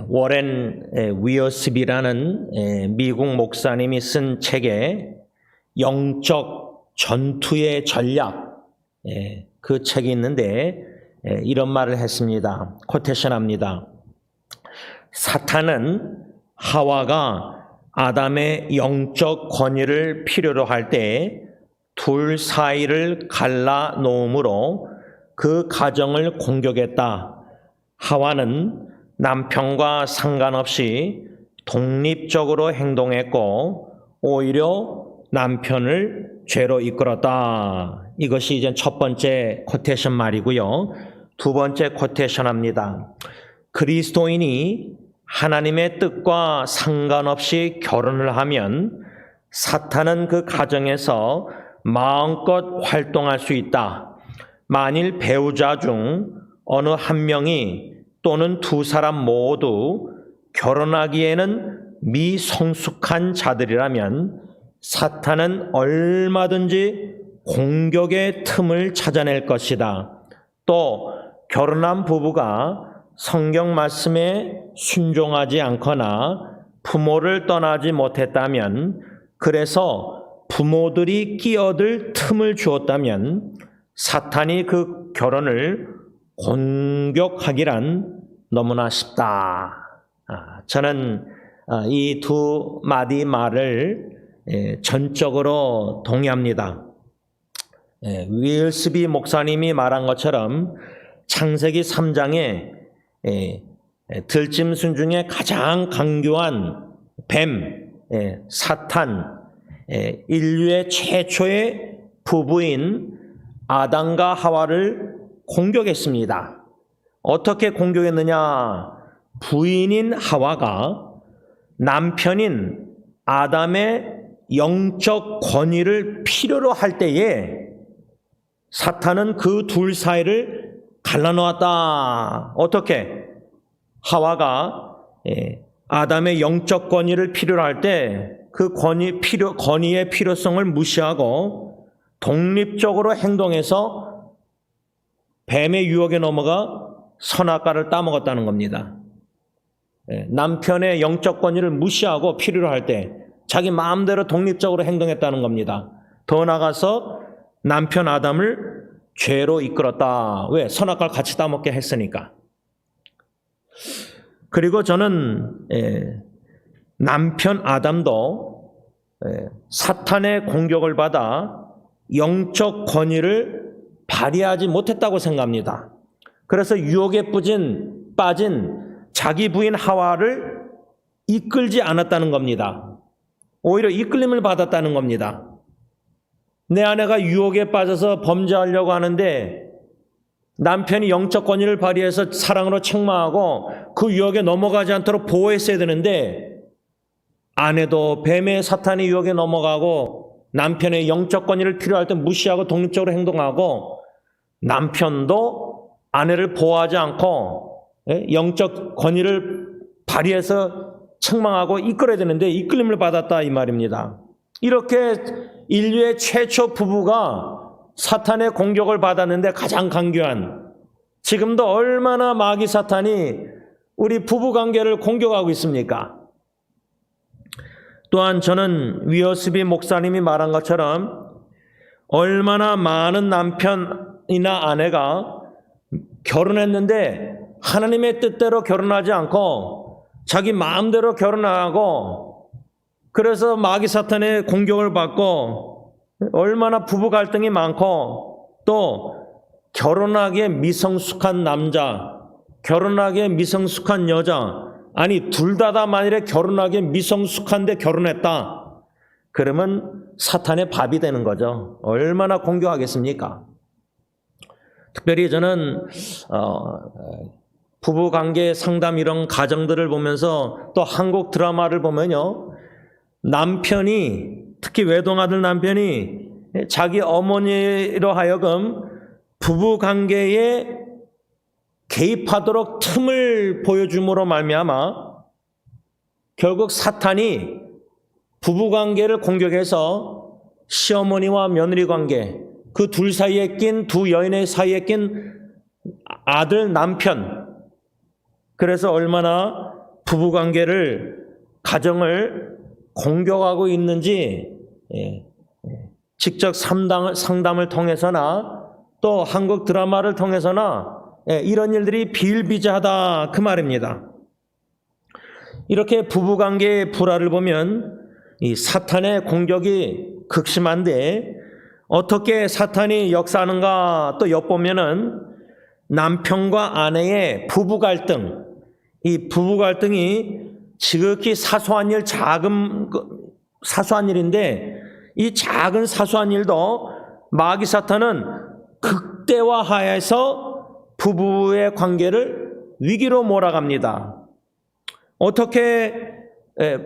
워렌 위어스비라는 미국 목사님이 쓴 책에 영적 전투의 전략, 그 책이 있는데 이런 말을 했습니다. 코테이션합니다. 사탄은 하와가 아담의 영적 권위를 필요로 할 때 둘 사이를 갈라 놓음으로 그 가정을 공격했다. 하와는 남편과 상관없이 독립적으로 행동했고 오히려 남편을 죄로 이끌었다. 이것이 이제 첫 번째 코테이션 말이고요. 두 번째 코테이션 합니다. 그리스도인이 하나님의 뜻과 상관없이 결혼을 하면 사탄은 그 가정에서 마음껏 활동할 수 있다. 만일 배우자 중 어느 한 명이 또는 두 사람 모두 결혼하기에는 미성숙한 자들이라면 사탄은 얼마든지 공격의 틈을 찾아낼 것이다. 또 결혼한 부부가 성경 말씀에 순종하지 않거나 부모를 떠나지 못했다면, 그래서 부모들이 끼어들 틈을 주었다면 사탄이 그 결혼을 공격하기란 너무나 쉽다. 저는 이 두 마디 말을 전적으로 동의합니다. 윌스비 목사님이 말한 것처럼 창세기 3장에 들짐승 중에 가장 강교한 뱀, 사탄, 인류의 최초의 부부인 아담과 하와를 공격했습니다. 어떻게 공격했느냐? 부인인 하와가 남편인 아담의 영적 권위를 필요로 할 때에 사탄은 그 둘 사이를 갈라놓았다. 어떻게? 하와가 아담의 영적 권위를 필요로 할 때 그 권위의 필요성을 무시하고 독립적으로 행동해서 뱀의 유혹에 넘어가 선악과를 따먹었다는 겁니다. 남편의 영적 권위를 무시하고 필요로 할 때 자기 마음대로 독립적으로 행동했다는 겁니다. 더 나아가서 남편 아담을 죄로 이끌었다. 왜? 선악과를 같이 따먹게 했으니까. 그리고 저는 남편 아담도 사탄의 공격을 받아 영적 권위를 발휘하지 못했다고 생각합니다. 그래서 유혹에 빠진 자기 부인 하와를 이끌지 않았다는 겁니다. 오히려 이끌림을 받았다는 겁니다. 내 아내가 유혹에 빠져서 범죄하려고 하는데 남편이 영적 권위를 발휘해서 사랑으로 책망하고 그 유혹에 넘어가지 않도록 보호했어야 되는데, 아내도 뱀의 사탄의 유혹에 넘어가고 남편의 영적 권위를 필요할 때 무시하고 독립적으로 행동하고, 남편도 아내를 보호하지 않고 영적 권위를 발휘해서 책망하고 이끌어야 되는데 이끌림을 받았다, 이 말입니다. 이렇게 인류의 최초 부부가 사탄의 공격을 받았는데 가장 강교한, 지금도 얼마나 마귀 사탄이 우리 부부관계를 공격하고 있습니까? 또한 저는 위어스비 목사님이 말한 것처럼 얼마나 많은 남편이나 아내가 결혼했는데 하나님의 뜻대로 결혼하지 않고 자기 마음대로 결혼하고, 그래서 마귀 사탄의 공격을 받고 얼마나 부부 갈등이 많고, 또 결혼하기에 미성숙한 남자, 결혼하기에 미성숙한 여자, 아니 둘 다 만일에 결혼하기에 미성숙한데 결혼했다, 그러면 사탄의 밥이 되는 거죠. 얼마나 공격하겠습니까? 특별히 저는 부부관계 상담 이런 가정들을 보면서 또 한국 드라마를 보면요, 남편이, 특히 외동아들 남편이 자기 어머니로 하여금 부부관계에 개입하도록 틈을 보여줌으로 말미암아 결국 사탄이 부부관계를 공격해서 시어머니와 며느리 관계, 그 둘 사이에 낀, 두 여인의 사이에 낀 아들, 남편, 그래서 얼마나 부부관계를, 가정을 공격하고 있는지 직접 상담을 통해서나 또 한국 드라마를 통해서나 이런 일들이 비일비재하다 그 말입니다. 이렇게 부부관계의 불화를 보면 이 사탄의 공격이 극심한데 어떻게 사탄이 역사하는가 또 엿보면은 남편과 아내의 부부 갈등, 이 부부 갈등이 지극히 사소한 일인데 이 작은 사소한 일도 마귀 사탄은 극대화하여서 부부의 관계를 위기로 몰아갑니다. 어떻게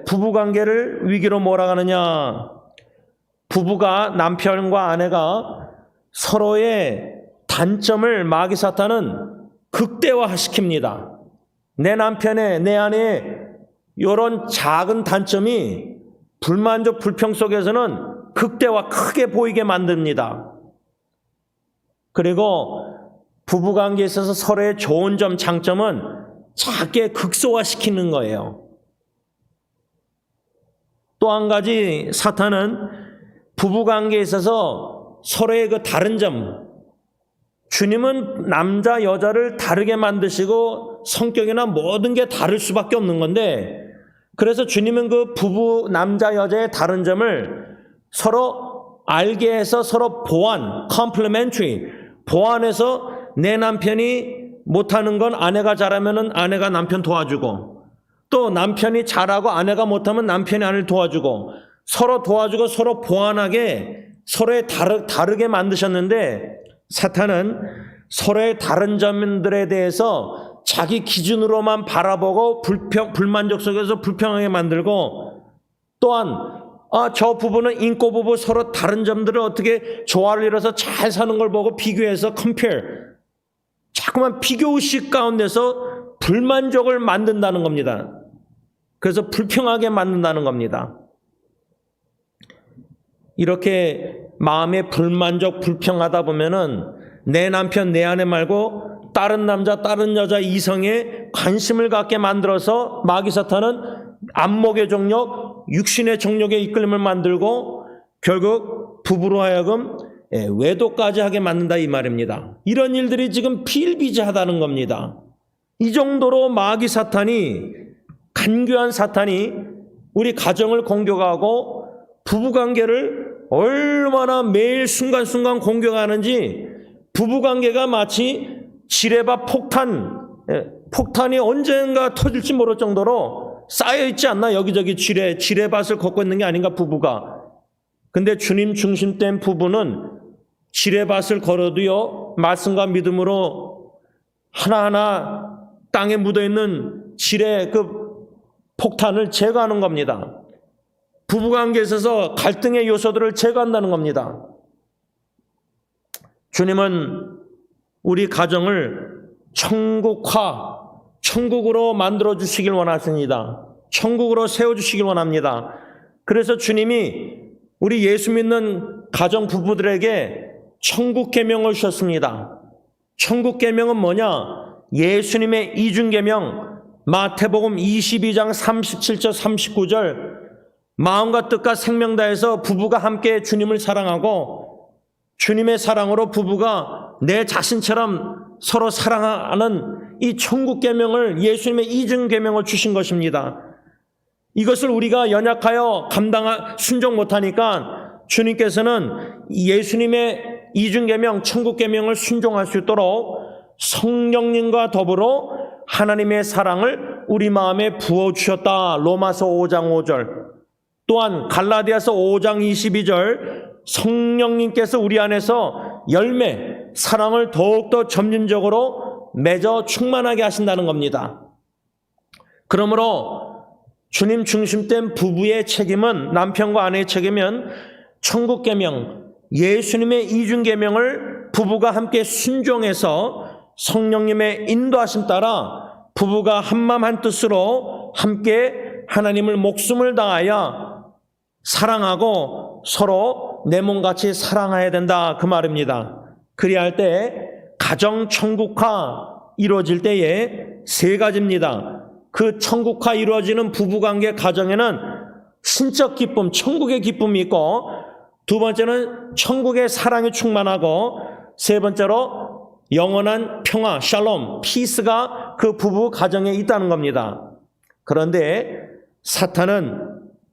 부부 관계를 위기로 몰아가느냐? 부부가, 남편과 아내가 서로의 단점을 마귀 사탄은 극대화시킵니다. 내 남편의, 내 아내의 이런 작은 단점이 불만족, 불평 속에서는 극대화, 크게 보이게 만듭니다. 그리고 부부관계에 있어서 서로의 좋은 점, 장점은 작게 극소화시키는 거예요. 또 한 가지 사탄은 부부관계에 있어서 서로의 그 다른 점, 주님은 남자, 여자를 다르게 만드시고 성격이나 모든 게 다를 수밖에 없는 건데, 그래서 주님은 그 부부, 남자, 여자의 다른 점을 서로 알게 해서 서로 보완, complementary, 보완해서 내 남편이 못하는 건 아내가 잘하면 아내가 남편 도와주고, 또 남편이 잘하고 아내가 못하면 남편이 아내를 도와주고, 서로 도와주고 서로 보완하게 서로의 다르게 만드셨는데, 사탄은 서로의 다른 점들에 대해서 자기 기준으로만 바라보고 불만족 속에서 불평하게 만들고, 또한 저 부부는 인꼬 부부 서로 다른 점들을 어떻게 조화를 이뤄서 잘 사는 걸 보고 비교해서 compare, 자꾸만 비교의식 가운데서 불만족을 만든다는 겁니다. 그래서 불평하게 만든다는 겁니다. 이렇게 마음에 불만족, 불평하다 보면은 내 남편, 내 아내 말고 다른 남자, 다른 여자, 이성에 관심을 갖게 만들어서 마귀 사탄은 안목의 정욕, 육신의 정욕에 이끌림을 만들고 결국 부부로 하여금 외도까지 하게 만든다 이 말입니다. 이런 일들이 지금 비일비재하다는 겁니다. 이 정도로 마귀 사탄이, 간교한 사탄이 우리 가정을 공격하고 부부관계를 얼마나 매일 순간순간 공격하는지, 부부관계가 마치 지뢰밭 폭탄이 언젠가 터질지 모를 정도로 쌓여있지 않나? 여기저기 지뢰밭을 걷고 있는 게 아닌가 부부가. 근데 주님 중심된 부부는 지뢰밭을 걸어도요, 말씀과 믿음으로 하나하나 땅에 묻어있는 지뢰 폭탄을 제거하는 겁니다. 부부관계에 있어서 갈등의 요소들을 제거한다는 겁니다. 주님은 우리 가정을 천국으로 만들어주시길 원하십니다. 천국으로 세워주시길 원합니다. 그래서 주님이 우리 예수 믿는 가정 부부들에게 천국 계명을 주셨습니다. 천국 계명은 뭐냐? 예수님의 이중계명, 마태복음 22장 37절 39절, 마음과 뜻과 생명 다해서 부부가 함께 주님을 사랑하고 주님의 사랑으로 부부가 내 자신처럼 서로 사랑하는 이 천국 계명을, 예수님의 이중 계명을 주신 것입니다. 이것을 우리가 연약하여 순종 못하니까 주님께서는 예수님의 이중 계명, 천국 계명을 순종할 수 있도록 성령님과 더불어 하나님의 사랑을 우리 마음에 부어주셨다. 로마서 5장 5절. 또한 갈라디아서 5장 22절, 성령님께서 우리 안에서 사랑을 더욱더 점진적으로 맺어 충만하게 하신다는 겁니다. 그러므로 주님 중심된 부부의 책임은, 남편과 아내의 책임은 천국 계명, 예수님의 이중 계명을 부부가 함께 순종해서 성령님의 인도하심 따라 부부가 한마음 한뜻으로 함께 하나님을 목숨을 다하여 사랑하고 서로 내 몸같이 사랑해야 된다 그 말입니다. 그리할 때 가정 천국화 이루어질 때에 세 가지입니다. 그 천국화 이루어지는 부부관계 가정에는 신적 기쁨, 천국의 기쁨이 있고, 두 번째는 천국의 사랑이 충만하고, 세 번째로 영원한 평화, 샬롬, 피스가 그 부부 가정에 있다는 겁니다. 그런데 사탄은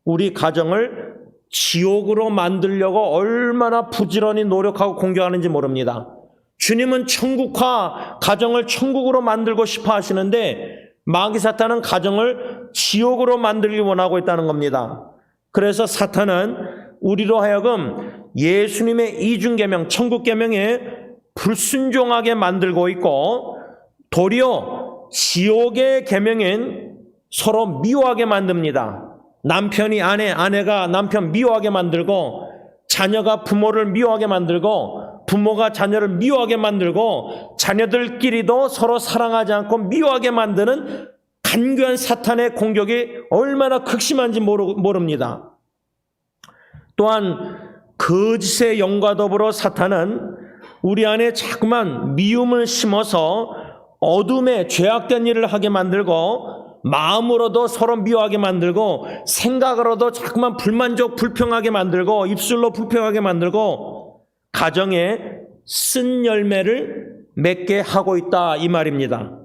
우리 가정을 지옥으로 만들려고 얼마나 부지런히 노력하고 공격하는지 모릅니다. 주님은 천국화, 가정을 천국으로 만들고 싶어 하시는데 마귀 사탄은 가정을 지옥으로 만들기 원하고 있다는 겁니다. 그래서 사탄은 우리로 하여금 예수님의 이중계명, 천국계명에 불순종하게 만들고 있고, 도리어 지옥의 계명인 서로 미워하게 만듭니다. 남편이 아내, 아내가 남편 미워하게 만들고, 자녀가 부모를 미워하게 만들고, 부모가 자녀를 미워하게 만들고, 자녀들끼리도 서로 사랑하지 않고 미워하게 만드는 간교한 사탄의 공격이 얼마나 극심한지 모릅니다. 또한 거짓의 영과 더불어 사탄은 우리 안에 자꾸만 미움을 심어서 어둠에 죄악된 일을 하게 만들고, 마음으로도 서로 미워하게 만들고, 생각으로도 자꾸만 불만족, 불평하게 만들고, 입술로 불평하게 만들고, 가정에 쓴 열매를 맺게 하고 있다, 이 말입니다.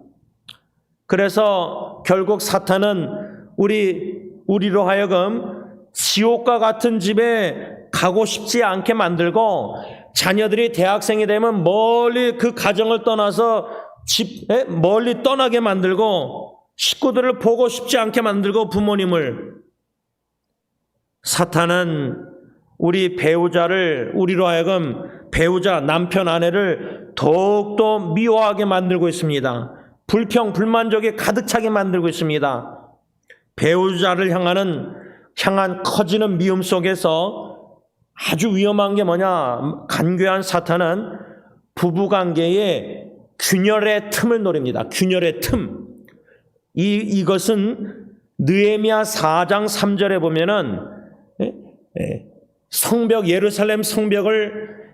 그래서 결국 사탄은 우리로 하여금 지옥과 같은 집에 가고 싶지 않게 만들고, 자녀들이 대학생이 되면 멀리 그 가정을 떠나서 집에 멀리 떠나게 만들고, 식구들을 보고 싶지 않게 만들고, 부모님을. 사탄은 우리 배우자를, 우리로 하여금 배우자, 남편, 아내를 더욱더 미워하게 만들고 있습니다. 불평, 불만족이 가득 차게 만들고 있습니다. 배우자를 향한 커지는 미움 속에서 아주 위험한 게 뭐냐? 간교한 사탄은 부부관계에 균열의 틈을 노립니다. 균열의 틈. 이것은 느헤미야 4장 3절에 보면은 성벽, 예루살렘 성벽을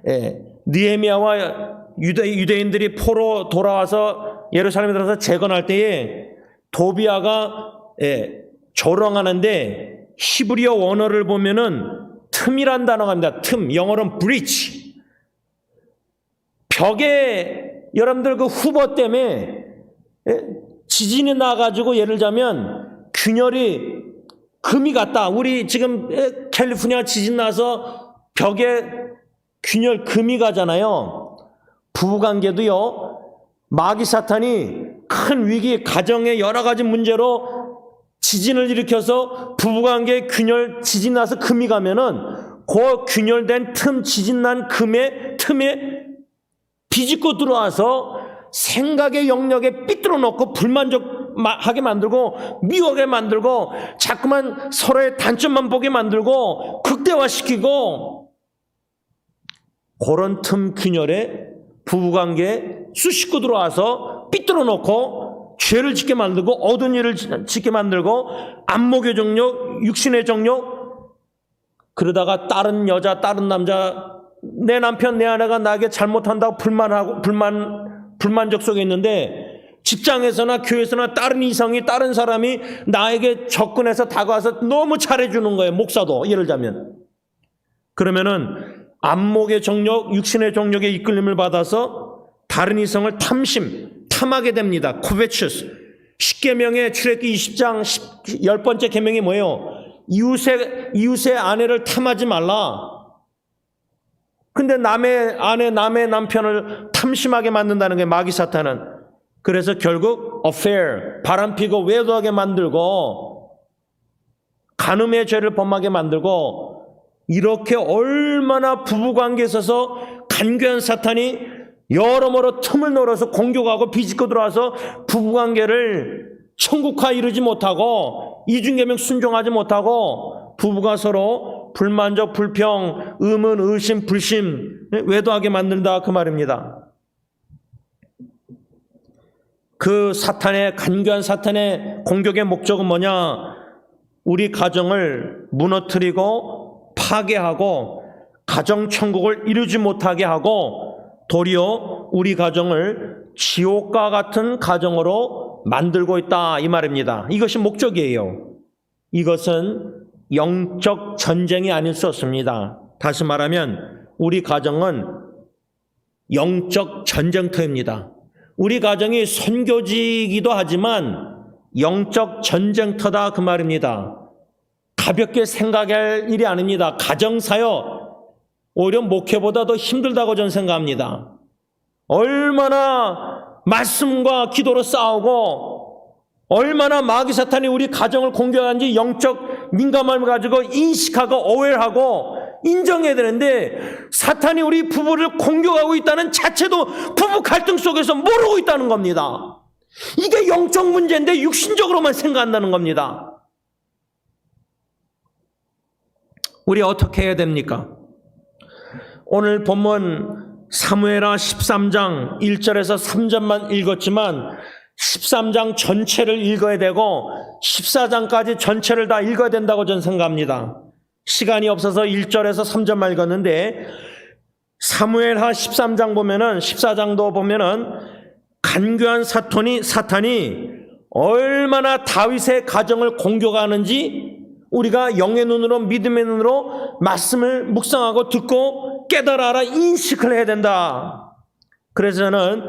느헤미야와 유대인들이 포로 돌아와서 예루살렘에 들어서 재건할 때에 도비아가 조롱하는데, 히브리어 원어를 보면은 틈이란 단어가 있습니다. 틈, 영어로는 breach. 벽에 여러분들 그 후보 때문에 지진이 나가지고, 예를 들자면 균열이 금이 갔다. 우리 지금 캘리포니아 지진 나서 벽에 균열 금이 가잖아요. 부부관계도요, 마귀 사탄이 큰 위기, 가정의 여러 가지 문제로 지진을 일으켜서 부부관계에 균열, 지진 나서 금이 가면은 그 균열된 틈, 지진 난 금의 틈에 비집고 들어와서 생각의 영역에 삐뚤어 놓고 불만족하게 만들고, 미워하게 만들고, 자꾸만 서로의 단점만 보게 만들고 극대화시키고, 그런 틈 균열에 부부관계에 수식고 들어와서 삐뚤어 놓고 죄를 짓게 만들고, 어두운 일을 짓게 만들고, 안목의 정욕, 육신의 정욕, 그러다가 다른 여자, 다른 남자, 내 남편, 내 아내가 나에게 잘못한다고 불만족 속에 있는데, 직장에서나 교회에서나 다른 이성이, 다른 사람이 나에게 접근해서 다가와서 너무 잘해주는 거예요. 목사도 예를 들자면. 그러면은 안목의 정욕, 육신의 정욕에 이끌림을 받아서 다른 이성을 탐하게 됩니다. 코베추스. 10계명의 출애굽기 20장 10번째 계명이 뭐예요? 이웃의 아내를 탐하지 말라. 근데 남의 아내, 남의 남편을 탐심하게 만든다는 게 마귀 사탄은. 그래서 결국 affair, 바람피고 외도하게 만들고, 간음의 죄를 범하게 만들고, 이렇게 얼마나 부부관계에 있어서 간교한 사탄이 여러모로 틈을 노려서 공격하고 비집고 들어와서 부부관계를 천국화 이루지 못하고, 이중계명 순종하지 못하고, 부부가 서로 불만족, 불평, 의문, 의심, 불심, 외도하게 만든다, 그 말입니다. 그 사탄의, 간교한 사탄의 공격의 목적은 뭐냐? 우리 가정을 무너뜨리고 파괴하고 가정천국을 이루지 못하게 하고, 도리어 우리 가정을 지옥과 같은 가정으로 만들고 있다 이 말입니다. 이것이 목적이에요. 이것은 영적 전쟁이 아닐 수 없습니다. 다시 말하면 우리 가정은 영적 전쟁터입니다. 우리 가정이 선교지이기도 하지만 영적 전쟁터다 그 말입니다. 가볍게 생각할 일이 아닙니다. 가정사역 오히려 목회보다 더 힘들다고 저는 생각합니다. 얼마나 말씀과 기도로 싸우고 얼마나 마귀 사탄이 우리 가정을 공격하는지 영적 민감함을 가지고 인식하고 어웨어하고 인정해야 되는데 사탄이 우리 부부를 공격하고 있다는 자체도 부부 갈등 속에서 모르고 있다는 겁니다. 이게 영적 문제인데 육신적으로만 생각한다는 겁니다. 우리 어떻게 해야 됩니까? 오늘 본문 사무엘하 13장 1절에서 3절만 읽었지만 13장 전체를 읽어야 되고 14장까지 전체를 다 읽어야 된다고 저는 생각합니다. 시간이 없어서 1절에서 3절만 읽었는데 사무엘하 13장 보면은 14장도 보면은 간교한 사탄이 얼마나 다윗의 가정을 공격하는지 우리가 영의 눈으로 믿음의 눈으로 말씀을 묵상하고 듣고 깨달아 알아 인식을 해야 된다. 그래서 저는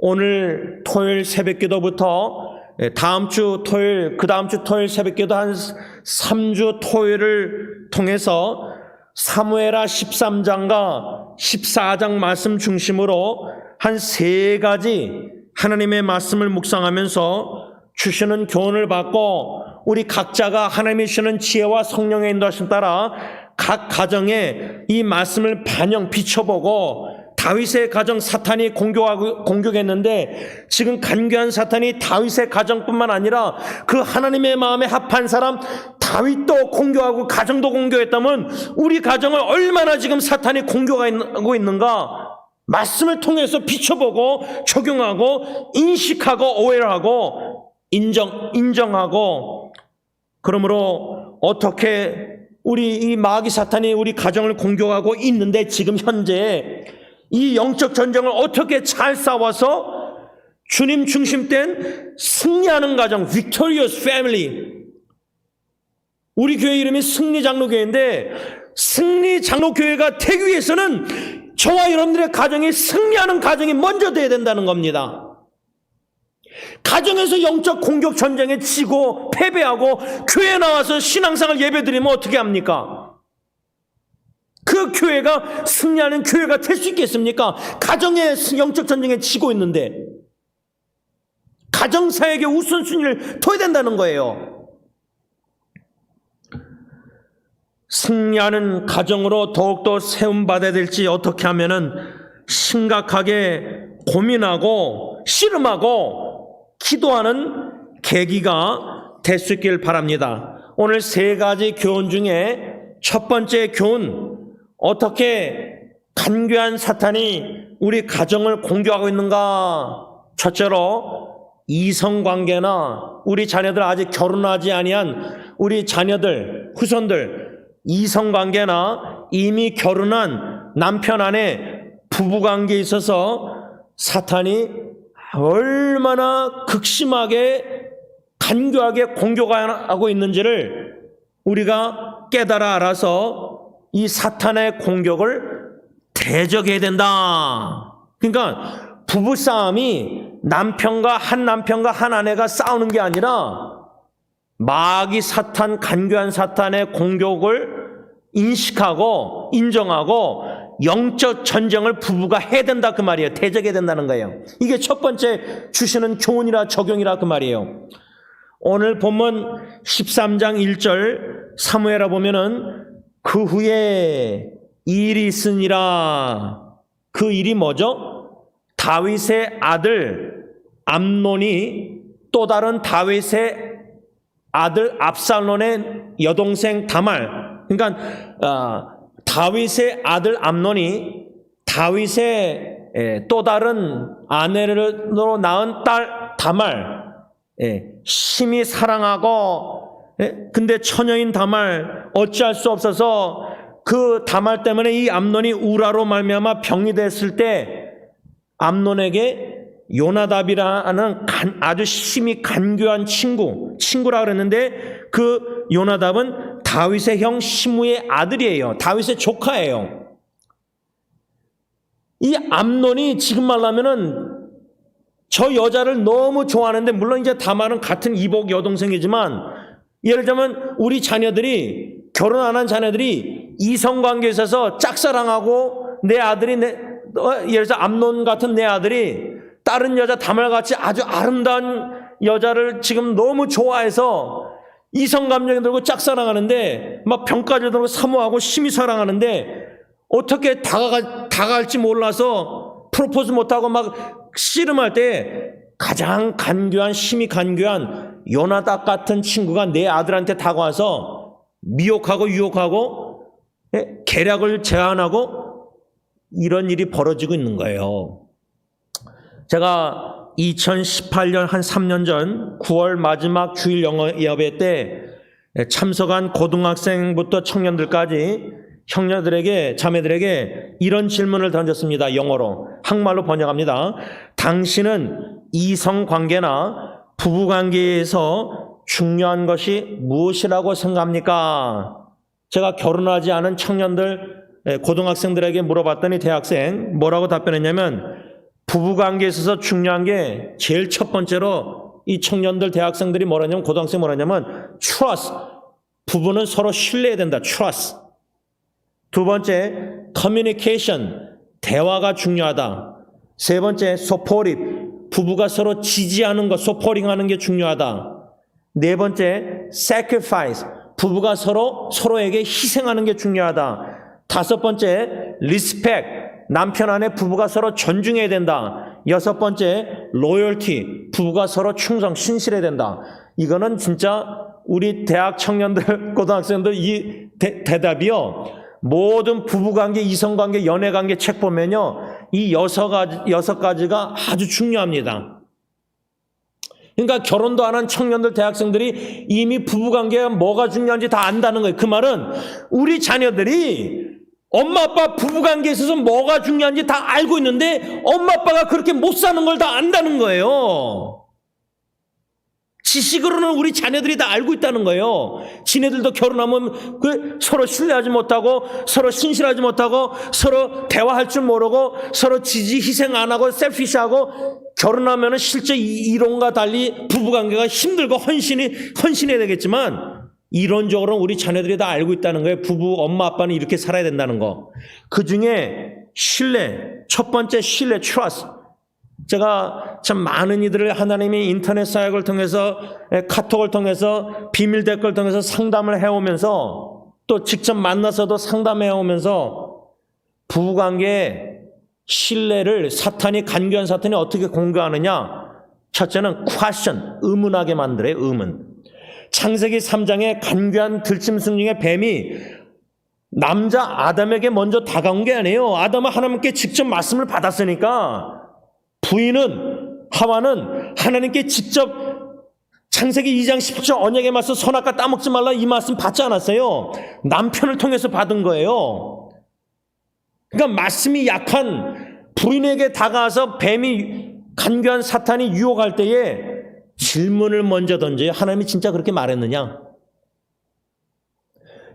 오늘 토요일 새벽기도부터 다음 주 토요일, 그 다음 주 토요일 새벽기도 한 3주 토요일을 통해서 사무엘하 13장과 14장 말씀 중심으로 한 3가지 하나님의 말씀을 묵상하면서 주시는 교훈을 받고 우리 각자가 하나님이 주시는 지혜와 성령의 인도하심 따라 각 가정에 이 말씀을 비춰보고 다윗의 가정 사탄이 공격했는데 지금 간교한 사탄이 다윗의 가정뿐만 아니라 그 하나님의 마음에 합한 사람 다윗도 공격하고 가정도 공격했다면 우리 가정을 얼마나 지금 사탄이 공격하고 있는가 말씀을 통해서 비춰보고 적용하고 인식하고 오해하고 인정하고 그러므로 어떻게 우리 이 마귀 사탄이 우리 가정을 공격하고 있는데 지금 현재 이 영적 전쟁을 어떻게 잘 싸워서 주님 중심된 승리하는 가정, victorious family. 우리 교회 이름이 승리장로교회인데 승리장로교회가 되기 위해서는 저와 여러분들의 가정이 승리하는 가정이 먼저 돼야 된다는 겁니다. 가정에서 영적 공격 전쟁에 지고 패배하고 교회에 나와서 신앙생활 예배드리면 어떻게 합니까? 그 교회가 승리하는 교회가 될 수 있겠습니까? 가정의 영적 전쟁에 지고 있는데 가정사에게 우선순위를 둬야 된다는 거예요. 승리하는 가정으로 더욱더 세움받아야 될지 어떻게 하면은 심각하게 고민하고 씨름하고 기도하는 계기가 될 수 있길 바랍니다. 오늘 3가지 교훈 중에 첫 번째 교훈, 어떻게 간교한 사탄이 우리 가정을 공격하고 있는가? 첫째로 이성관계나 우리 자녀들 아직 결혼하지 아니한 우리 자녀들, 후손들 이성관계나 이미 결혼한 남편 아내 부부관계에 있어서 사탄이 얼마나 극심하게 간교하게 공격하고 있는지를 우리가 깨달아 알아서 이 사탄의 공격을 대적해야 된다. 그러니까 부부싸움이 남편과 한 아내가 싸우는 게 아니라 마귀 사탄, 간교한 사탄의 공격을 인식하고 인정하고 영적 전쟁을 부부가 해야 된다 그 말이에요. 대적해야 된다는 거예요. 이게 첫 번째 주시는 교훈이라 적용이라 그 말이에요. 오늘 본문 13장 1절 사무엘하 보면은 그 후에 일이 있으니라. 그 일이 뭐죠? 다윗의 아들 암논이 또 다른 다윗의 아들 압살롬의 여동생 다말, 그러니까 다윗의 아들 암논이 다윗의 또 다른 아내로 낳은 딸 다말 심히 사랑하고 근데 처녀인 다말 어찌할 수 없어서 그 다말 때문에 이 암논이 우라로 말미암아 병이 됐을 때 암논에게 요나답이라는 아주 힘이 간교한 친구라 그랬는데 그 요나답은 다윗의 형 시므의 아들이에요. 다윗의 조카예요. 이 암논이 지금 말하면은 저 여자를 너무 좋아하는데, 물론 이제 다말은 같은 이복 여동생이지만, 예를 들면 우리 자녀들이, 결혼 안 한 자녀들이 이성관계에 있어서 짝사랑하고 내 아들이 예를 들어 암논 같은 내 아들이 다른 여자 다말같이 아주 아름다운 여자를 지금 너무 좋아해서 이성감정이 들고 짝사랑하는데 막 병까지 들고 사모하고 심히 사랑하는데 어떻게 다가갈지 몰라서 프로포즈 못하고 막 씨름할 때 가장 간교한, 심히 간교한 요나답 같은 친구가 내 아들한테 다가와서 미혹하고 유혹하고 계략을 제안하고 이런 일이 벌어지고 있는 거예요. 제가 2018년 한 3년 전 9월 마지막 주일 영어 예배 때 참석한 고등학생부터 청년들까지 형제들에게, 자매들에게 이런 질문을 던졌습니다. 영어로. 한국말로 번역합니다. 당신은 이성관계나 부부관계에서 중요한 것이 무엇이라고 생각합니까? 제가 결혼하지 않은 청년들, 고등학생들에게 물어봤더니 대학생 뭐라고 답변했냐면, 부부관계에 있어서 중요한 게 제일 첫 번째로 이 청년들, 대학생들이 뭐라냐면, 고등학생이 뭐라냐면 trust. 부부는 서로 신뢰해야 된다. trust. 두 번째, communication. 대화가 중요하다. 세 번째, supportive. 부부가 서로 지지하는 것, supporting하는 게 중요하다. 네 번째, sacrifice. 부부가 서로에게 희생하는 게 중요하다. 다섯 번째, respect. 남편 아내 부부가 서로 존중해야 된다. 여섯 번째, loyalty. 부부가 서로 충성, 신실해야 된다. 이거는 진짜 우리 대학 청년들, 고등학생들 이 대답이요. 모든 부부관계, 이성관계, 연애관계 책 보면요. 이 여섯 가지가 아주 중요합니다. 그러니까 결혼도 안 한 청년들, 대학생들이 이미 부부관계가 뭐가 중요한지 다 안다는 거예요. 그 말은 우리 자녀들이 엄마 아빠 부부관계에 있어서 뭐가 중요한지 다 알고 있는데 엄마 아빠가 그렇게 못 사는 걸 다 안다는 거예요. 지식으로는 우리 자녀들이 다 알고 있다는 거예요. 지네들도 결혼하면 서로 신뢰하지 못하고 서로 신실하지 못하고 서로 대화할 줄 모르고 서로 지지 희생 안 하고 셀피시하고 결혼하면 실제 이론과 달리 부부관계가 힘들고 헌신해야 되겠지만 이론적으로는 우리 자녀들이 다 알고 있다는 거예요. 부부, 엄마, 아빠는 이렇게 살아야 된다는 거. 그 중에 신뢰, 첫 번째 신뢰, trust. 제가 참 많은 이들을 하나님이 인터넷 사역을 통해서, 카톡을 통해서, 비밀 댓글 통해서 상담을 해오면서 또 직접 만나서도 상담해오면서 부부관계에 신뢰를 간교한 사탄이 어떻게 공격하느냐. 첫째는 question, 의문하게 만들어요. 의문. 창세기 3장에 간교한 들짐승 중에 뱀이 남자 아담에게 먼저 다가온 게 아니에요. 아담은 하나님께 직접 말씀을 받았으니까 부인은 하와는 하나님께 직접 창세기 2장 10절 언약에 맞서 선악과 따먹지 말라 이 말씀 받지 않았어요. 남편을 통해서 받은 거예요. 그러니까 말씀이 약한 부인에게 다가와서 뱀이 간교한 사탄이 유혹할 때에 질문을 먼저 던져요. 하나님이 진짜 그렇게 말했느냐?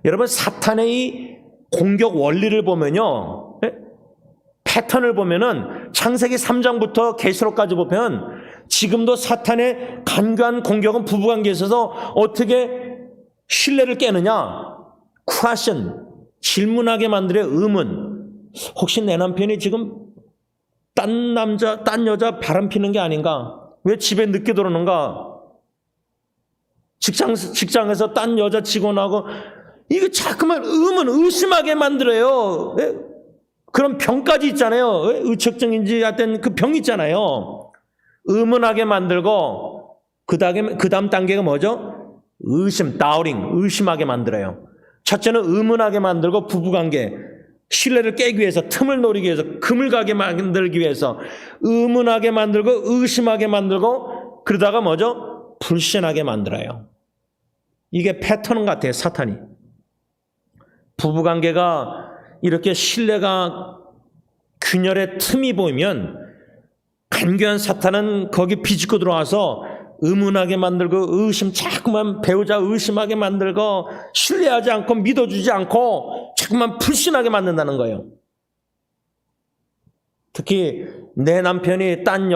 여러분 사탄의 이 공격 원리를 보면요. 패턴을 보면은 창세기 3장부터 계시록까지 보면 지금도 사탄의 간교한 공격은 부부관계에 있어서 어떻게 신뢰를 깨느냐? question, 질문하게 만들어 의문. 혹시 내 남편이 지금 딴 여자 바람 피는 게 아닌가? 왜 집에 늦게 들어오는가? 직장에서 딴 여자 직원하고 이거 자꾸만 의심하게 만들어요. 그런 병까지 있잖아요. 의척증인지 하여튼 그 병 있잖아요. 의문하게 만들고 그 다음 단계가 뭐죠? 의심, doubting, 의심하게 만들어요. 첫째는 의문하게 만들고 부부관계, 신뢰를 깨기 위해서, 틈을 노리기 위해서, 금을 가게 만들기 위해서 의문하게 만들고 의심하게 만들고 그러다가 뭐죠? 불신하게 만들어요. 이게 패턴 같아요. 사탄이. 부부관계가 이렇게 신뢰가 균열의 틈이 보이면 간교한 사탄은 거기 비집고 들어와서 의문하게 만들고 자꾸만 배우자 의심하게 만들고 신뢰하지 않고 믿어주지 않고 자꾸만 불신하게 만든다는 거예요. 특히 내 남편이 딴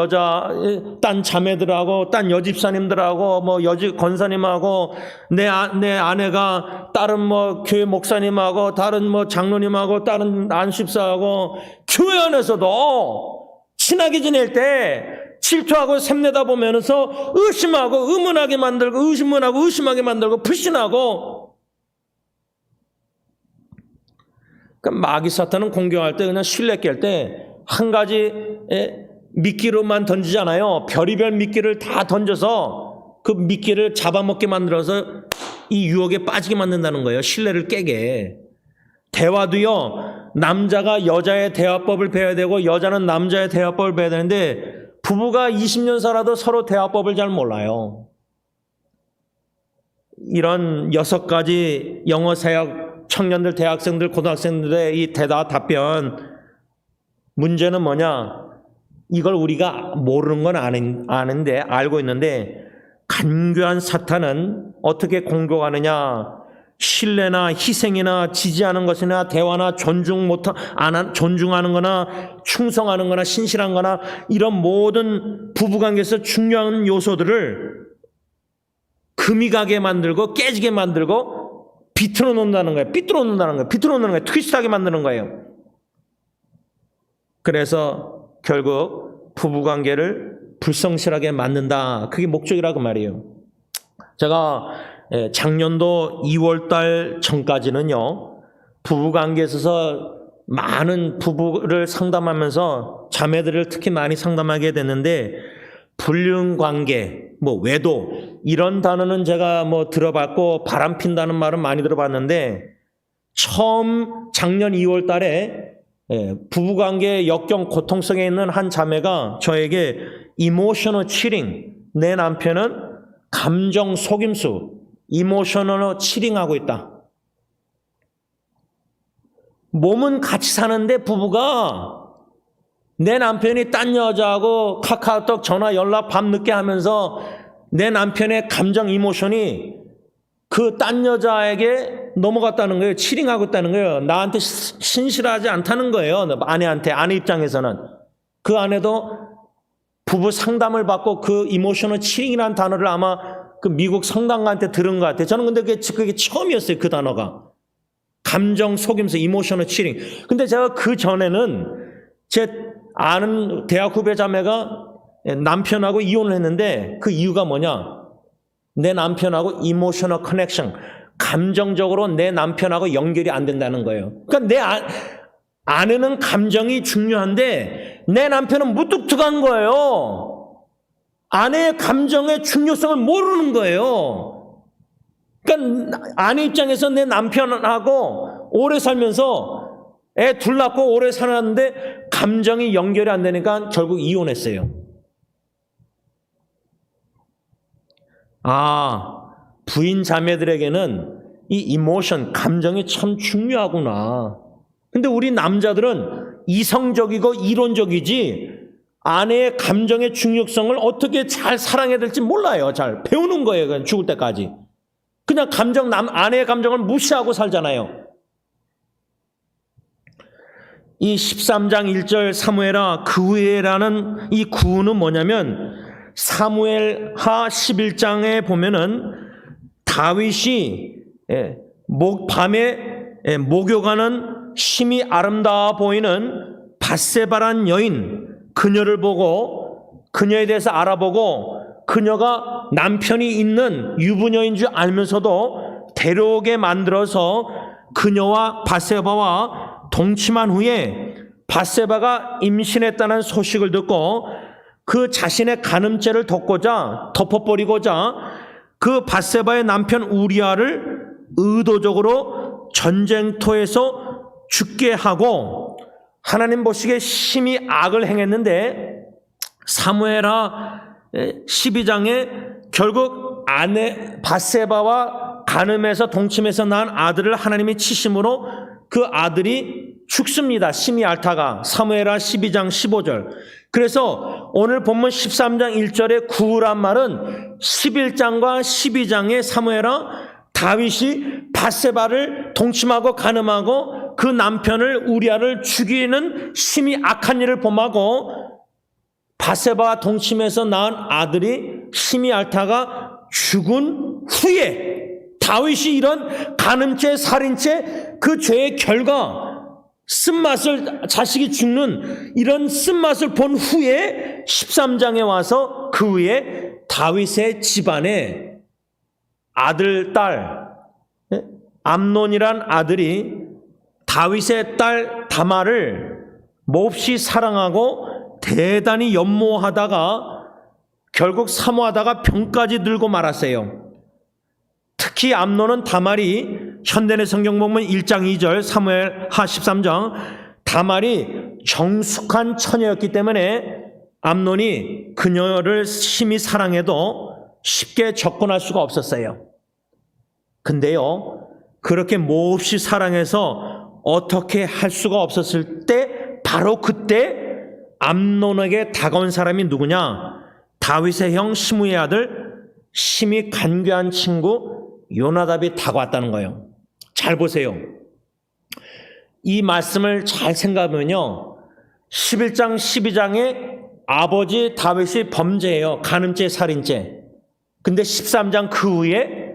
자매들하고 딴 여집사님들하고 뭐 여집 권사님하고 내 아내가 다른 교회 목사님하고 다른 장로님하고 다른 안식사하고 교회 안에서도 친하게 지낼 때 질투하고 샘내다 보면서 의심하고 의문하게 만들고 의심하게 만들고 불신하고. 그러니까 마귀 사탄은 공격할 때 그냥 신뢰 깰 때 한 가지 미끼로만 던지잖아요. 별의별 미끼를 다 던져서 그 미끼를 잡아먹게 만들어서 이 유혹에 빠지게 만든다는 거예요. 신뢰를 깨게. 대화도요, 남자가 여자의 대화법을 배워야 되고 여자는 남자의 대화법을 배워야 되는데 부부가 20년 살아도 서로 대화법을 잘 몰라요. 이런 6가지 영어 사역 청년들, 대학생들, 고등학생들의 이 대답 답변, 문제는 뭐냐? 이걸 우리가 모르는 건 아는데, 알고 있는데, 간교한 사탄은 어떻게 공격하느냐? 신뢰나 희생이나 지지하는 것이나 대화나 존중하는 거나 충성하는 거나 신실한 거나 이런 모든 부부관계에서 중요한 요소들을 금이 가게 만들고 깨지게 만들고 비틀어 놓는다는 거예요. 삐뚤어 놓는다는 거예요. 트위스트하게 만드는 거예요. 그래서 결국 부부관계를 불성실하게 만든다. 그게 목적이라고 말이에요. 제가 작년도 2월달 전까지는요, 부부관계에 있어서 많은 부부를 상담하면서 자매들을 특히 많이 상담하게 됐는데, 불륜관계, 외도, 이런 단어는 제가 들어봤고 바람핀다는 말은 많이 들어봤는데, 처음 작년 2월 달에 부부관계 역경 고통성에 있는 한 자매가 저에게 이모셔널 치링, 내 남편은 감정 속임수, 이모셔널 치링하고 있다. 몸은 같이 사는데 부부가 내 남편이 딴 여자하고 카카오톡 전화 연락 밤늦게 하면서 내 남편의 감정 이모션이 그 딴 여자에게 넘어갔다는 거예요. 치링하고 있다는 거예요. 나한테 신실하지 않다는 거예요. 아내 입장에서는. 그 아내도 부부 상담을 받고 그 이모셔널 치링이라는 단어를 아마 그 미국 성당가한테 들은 것 같아요. 저는 근데 그게 처음이었어요. 그 단어가. 감정 속임수, 이모셔널 치링. 근데 제가 그 전에는 제 아는 대학 후배 자매가 남편하고 이혼을 했는데 그 이유가 뭐냐? 내 남편하고 이모셔널 커넥션, 감정적으로 내 남편하고 연결이 안 된다는 거예요. 그러니까 내 아내는 감정이 중요한데 내 남편은 무뚝뚝한 거예요. 아내의 감정의 중요성을 모르는 거예요. 그러니까 아내 입장에서 내 남편하고 오래 살면서 애 둘 낳고 오래 살았는데 감정이 연결이 안 되니까 결국 이혼했어요. 부인 자매들에게는 이 이모션, 감정이 참 중요하구나. 근데 우리 남자들은 이성적이고 이론적이지 아내의 감정의 중요성을 어떻게 잘 사랑해야 될지 몰라요. 잘 배우는 거예요. 그냥 죽을 때까지. 그냥 아내의 감정을 무시하고 살잖아요. 이 13장 1절 사무엘아 그 후에라는 이 구는 뭐냐면 사무엘하 11장에 보면은 다윗이 밤에 목욕하는 심히 아름다워 보이는 밧세바란 여인, 그녀를 보고 그녀에 대해서 알아보고 그녀가 남편이 있는 유부녀인 줄 알면서도 데려오게 만들어서 그녀와 밧세바와 동침한 후에 밧세바가 임신했다는 소식을 듣고 그 자신의 간음죄를 덮어버리고자 그 밧세바의 남편 우리아를 의도적으로 전쟁터에서 죽게 하고 하나님 보시기에 심히 악을 행했는데 사무엘하 12장에 결국 아내 밧세바와 간음에서 동침해서 낳은 아들을 하나님이 치심으로 그 아들이 죽습니다. 심히 앓다가. 사무엘하 12장 15절. 그래서 오늘 본문 13장 1절에 구우란 말은 11장과 12장의 사무엘아 다윗이 밧세바를 동침하고 간음하고 그 남편을 우리아를 죽이는 심히 악한 일을 범하고 밧세바와 동침해서 낳은 아들이 심히 앓다가 죽은 후에 다윗이 이런 간음죄, 살인죄 그 죄의 결과 쓴맛을 자식이 죽는 이런 쓴맛을 본 후에 13장에 와서 그 후에 다윗의 집안에 아들, 딸 암논이란 아들이 다윗의 딸 다말을 몹시 사랑하고 대단히 연모하다가 결국 사모하다가 병까지 들고 말았어요. 특히 암논은 다말이 현대의 성경 보면 1장 2절 사무엘하 13장 다말이 정숙한 처녀였기 때문에 암논이 그녀를 심히 사랑해도 쉽게 접근할 수가 없었어요. 근데요, 그렇게 몹시 사랑해서 어떻게 할 수가 없었을 때 바로 그때 암논에게 다가온 사람이 누구냐? 다윗의 형 시므의 아들 심히 간교한 친구 요나답이 다가왔다는 거예요. 잘 보세요. 이 말씀을 잘 생각하면요, 11장 12장에 아버지 다윗이 범죄예요. 간음죄, 살인죄. 근데 13장 그 후에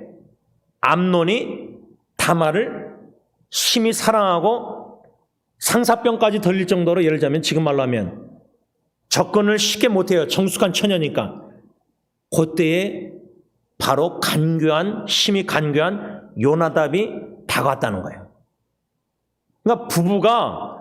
암논이 다말을 심히 사랑하고 상사병까지 들릴 정도로, 예를 들자면 지금 말로 하면 접근을 쉽게 못해요. 정숙한 처녀니까. 그때에 바로 심히 간교한 요나답이 다가왔다는 거예요. 그러니까 부부가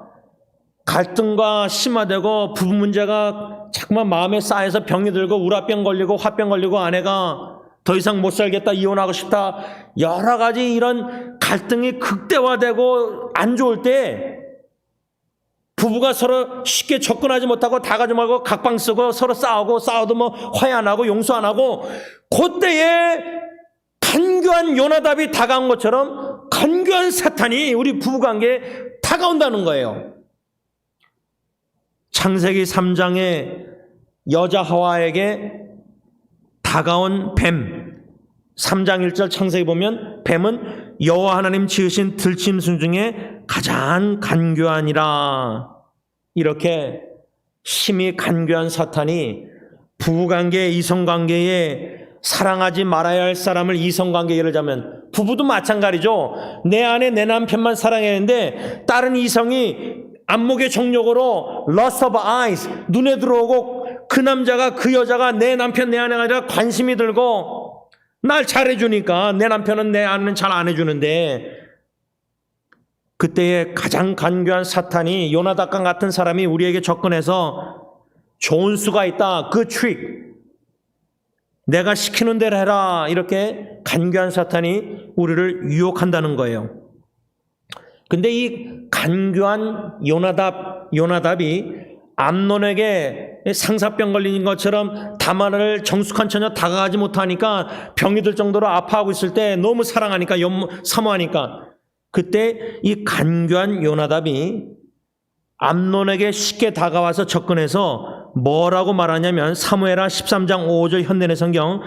갈등과 심화되고 부부 문제가 자꾸만 마음에 쌓여서 병이 들고 우라병 걸리고 화병 걸리고 아내가 더 이상 못 살겠다, 이혼하고 싶다, 여러 가지 이런 갈등이 극대화되고 안 좋을 때 부부가 서로 쉽게 접근하지 못하고 다가지 말고 각방 쓰고 서로 싸워도 뭐 화해 안 하고 용서 안 하고, 그때에 간교한 요나답이 다가온 것처럼 간교한 사탄이 우리 부부관계에 다가온다는 거예요. 창세기 3장에 여자 하와에게 다가온 뱀, 3장 1절 창세기 보면 뱀은 여호와 하나님 지으신 들짐승 중에 가장 간교하니라. 이렇게 심히 간교한 사탄이 부부관계, 이성관계에 사랑하지 말아야 할 사람을, 이성관계 예를 들자면 부부도 마찬가지죠. 내 아내 내 남편만 사랑해야 하는데 다른 이성이 안목의 정욕으로 lust of eyes, 눈에 들어오고 그 남자가 그 여자가 내 남편 내 아내가 아니라 관심이 들고 날 잘해주니까 내 남편은 내 아내는 잘 안 해주는데, 그때에 가장 간교한 사탄이 요나답과 같은 사람이 우리에게 접근해서 좋은 수가 있다, 그 트릭, 내가 시키는 대로 해라, 이렇게 간교한 사탄이 우리를 유혹한다는 거예요. 근데 이 간교한 요나답이 암논에게 상사병 걸린 것처럼 다말을 정숙한 처녀 다가가지 못하니까 병이 들 정도로 아파하고 있을 때 너무 사랑하니까 사모하니까 그때 이 간교한 요나답이 암논에게 쉽게 다가와서 접근해서 뭐라고 말하냐면 사무엘하 13장 5절 현대의 성경,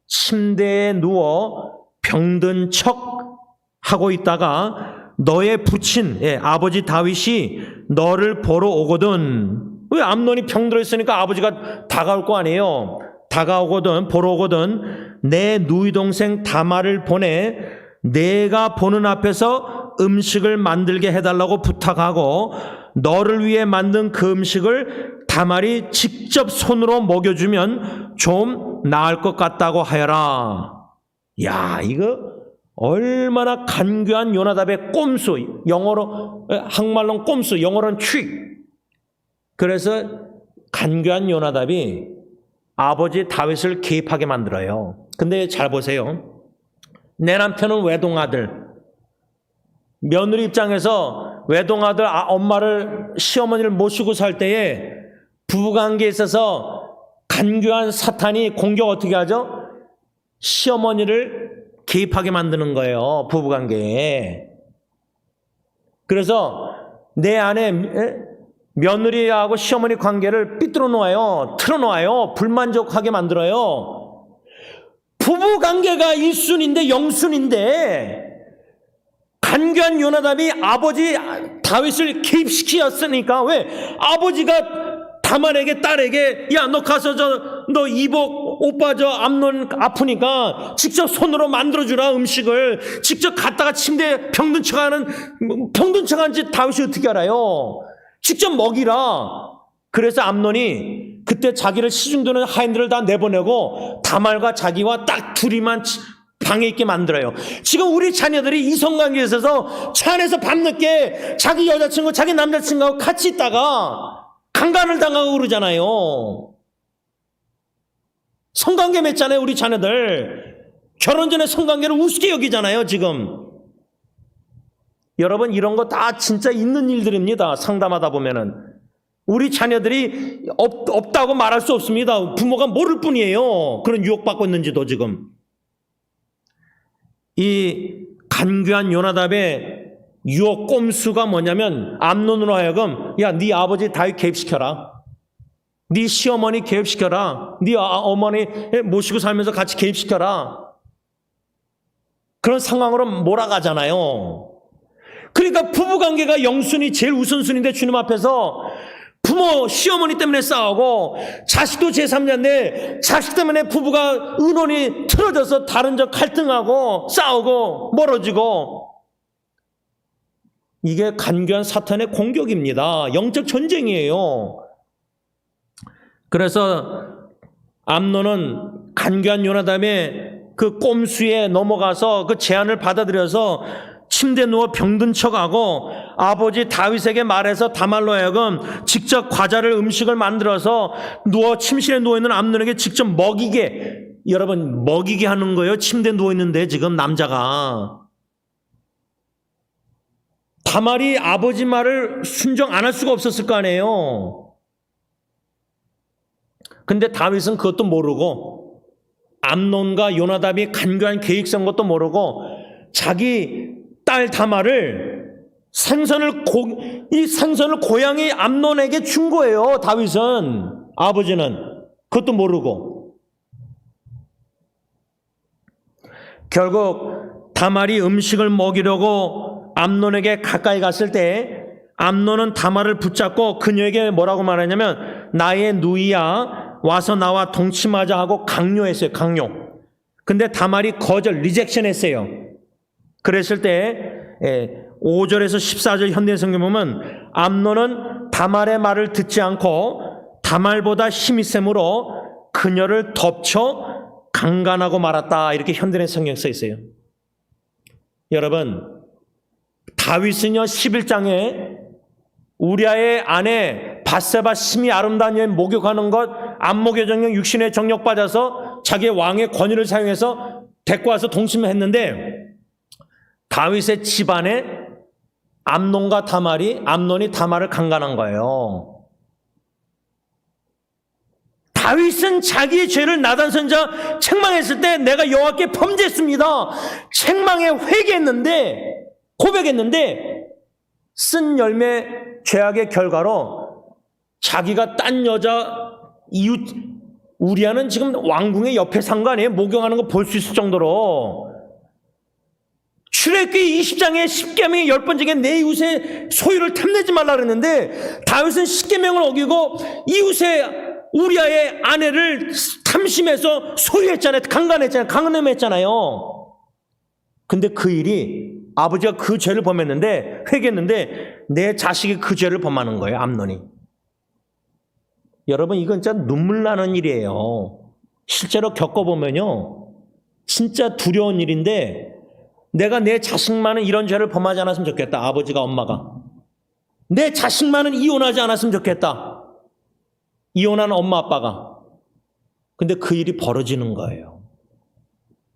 침대에 누워 병든 척 하고 있다가 너의 부친 아버지 다윗이 너를 보러 오거든. 왜? 암논이 병들어 있으니까 아버지가 다가올 거 아니에요. 다가오거든, 보러 오거든 내 누이 동생 다말을 보내 내가 보는 앞에서 음식을 만들게 해달라고 부탁하고 너를 위해 만든 그 음식을 다말이 직접 손으로 먹여주면 좀 나을 것 같다고 하여라. 야, 이거 얼마나 간교한 요나답의 꼼수, 영어로 한국말로는 꼼수, 영어로는 트릭. 그래서 간교한 요나답이 아버지 다윗을 개입하게 만들어요. 근데 잘 보세요. 내 남편은 외동아들. 며느리 입장에서 외동아들 엄마를, 시어머니를 모시고 살 때에 부부관계에 있어서 간교한 사탄이 공격 어떻게 하죠? 시어머니를 개입하게 만드는 거예요, 부부관계에. 그래서 내 아내 며느리하고 시어머니 관계를 삐뚤어 놓아요. 틀어 놓아요. 불만족하게 만들어요. 부부 관계가 1순위인데 0순위인데 간교한 요나답이 아버지 다윗을 개입시켰으니까, 왜? 아버지가 다말에게 딸에게 야, 너 가서 너 이복 오빠 암논 아프니까 직접 손으로 만들어주라, 음식을 직접 갖다가 침대에 병든 척하는 짓 다윗이 어떻게 알아요? 직접 먹이라. 그래서 암논이 그때 자기를 시중드는 하인들을 다 내보내고 다말과 자기와 딱 둘이만 방에 있게 만들어요. 지금 우리 자녀들이 이성관계에 있어서 차 안에서 밤늦게 자기 여자친구, 자기 남자친구하고 같이 있다가 강간을 당하고 그러잖아요. 성관계 맺잖아요, 우리 자녀들. 결혼 전에 성관계를 우습게 여기잖아요, 지금. 여러분, 이런 거 다 진짜 있는 일들입니다. 상담하다 보면은. 우리 자녀들이 없다고 말할 수 없습니다. 부모가 모를 뿐이에요. 그런 유혹받고 있는지도 지금. 이 간교한 요나답의 유혹 꼼수가 뭐냐면, 암논으로 하여금 야, 네 아버지 다윗 개입시켜라. 네 시어머니 개입시켜라. 네 어머니 모시고 살면서 같이 개입시켜라. 그런 상황으로 몰아가잖아요. 그러니까 부부관계가 영순위 제일 우선순위인데 주님 앞에서 부모, 시어머니 때문에 싸우고 자식도 제3자인데 자식 때문에 부부가 의논이 틀어져서 다른 적 갈등하고 싸우고 멀어지고, 이게 간교한 사탄의 공격입니다. 영적 전쟁이에요. 그래서 암논은 간교한 요나답의 그 꼼수에 넘어가서 그 제안을 받아들여서 침대에 누워 병든 척하고 아버지 다윗에게 말해서 다말로 하여금 직접 과자를, 음식을 만들어서 침실에 누워있는 암논에게 직접 먹이게, 여러분, 먹이게 하는 거예요. 침대에 누워있는데 지금 남자가. 다말이 아버지 말을 순종 안 할 수가 없었을 거 아니에요. 근데 다윗은 그것도 모르고, 암논과 요나답이 간교한 계획성 것도 모르고, 자기 딸 다말을 이 생선을 고양이 암논에게 준 거예요. 다윗은, 아버지는 그것도 모르고. 결국 다말이 음식을 먹이려고 암논에게 가까이 갔을 때 암논은 다말을 붙잡고 그녀에게 뭐라고 말하냐면, 나의 누이야, 와서 나와 동침하자 하고 강요했어요. 강요. 근데 다말이 리젝션 했어요. 그랬을 때 5절에서 14절 현대성경 보면 암논은 다말의 말을 듣지 않고 다말보다 힘이 셈으로 그녀를 덮쳐 강간하고 말았다, 이렇게 현대의 성경에 써 있어요. 여러분, 다윗은요 11장에 우리아의 아내 밧세바 심히 아름다운 여인 목욕하는 것, 안목의 정력, 육신의 정력 빠져서 자기의 왕의 권위를 사용해서 데리고 와서 동침했는데, 다윗의 집안에 암논이 다말을 강간한 거예요. 다윗은 자기의 죄를 나단 선지자 책망했을 때 내가 여호와께 범죄했습니다, 책망에 회개했는데, 고백했는데, 쓴 열매 죄악의 결과로 자기가 딴 여자 이웃 우리아는 지금 왕궁의 옆에 산 거 아니에요? 목욕하는 거 볼 수 있을 정도로. 출애굽기 20장에 10계명의 10번째에 내 이웃의 소유를 탐내지 말라 그랬는데, 다윗은 10계명을 어기고 이웃의 우리아의 아내를 탐심해서 소유했잖아요. 강간했잖아요. 근데 그 일이, 아버지가 그 죄를 범했는데, 회개했는데, 내 자식이 그 죄를 범하는 거예요, 암논이. 여러분, 이건 진짜 눈물 나는 일이에요. 실제로 겪어보면요, 진짜 두려운 일인데, 내가 내 자식만은 이런 죄를 범하지 않았으면 좋겠다, 아버지가, 엄마가. 내 자식만은 이혼하지 않았으면 좋겠다, 이혼한 엄마 아빠가. 근데 그 일이 벌어지는 거예요.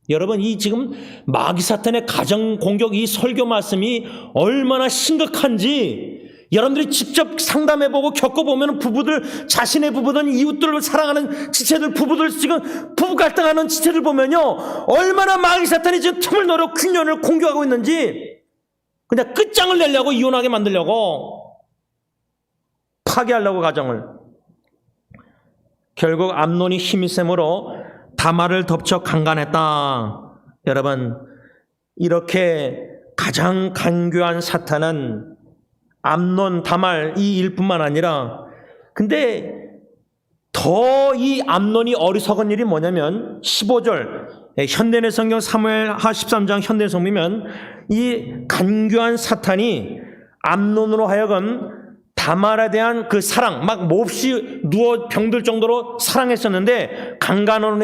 여러분, 이 지금 마귀 사탄의 가정 공격, 이 설교 말씀이 얼마나 심각한지 여러분들이 직접 상담해보고 겪어보면, 자신의 부부든 이웃들을 사랑하는 지체들, 부부들 지금 부부 갈등하는 지체들 보면요, 얼마나 마귀 사탄이 지금 틈을 노려 균년을 공격하고 있는지, 그냥 끝장을 내려고, 이혼하게 만들려고 파괴하려고 가정을. 결국 암논이 힘이 셈으로 다말을 덮쳐 강간했다. 여러분, 이렇게 가장 간교한 사탄은 암논, 다말 이 일뿐만 아니라, 근데 더 이 암논이 어리석은 일이 뭐냐면 15절 현대의 성경 사무엘하 13장 현대 성경이면 이 간교한 사탄이 암논으로 하여금 다말에 대한 그 사랑, 막 몹시 누워 병들 정도로 사랑했었는데 강간한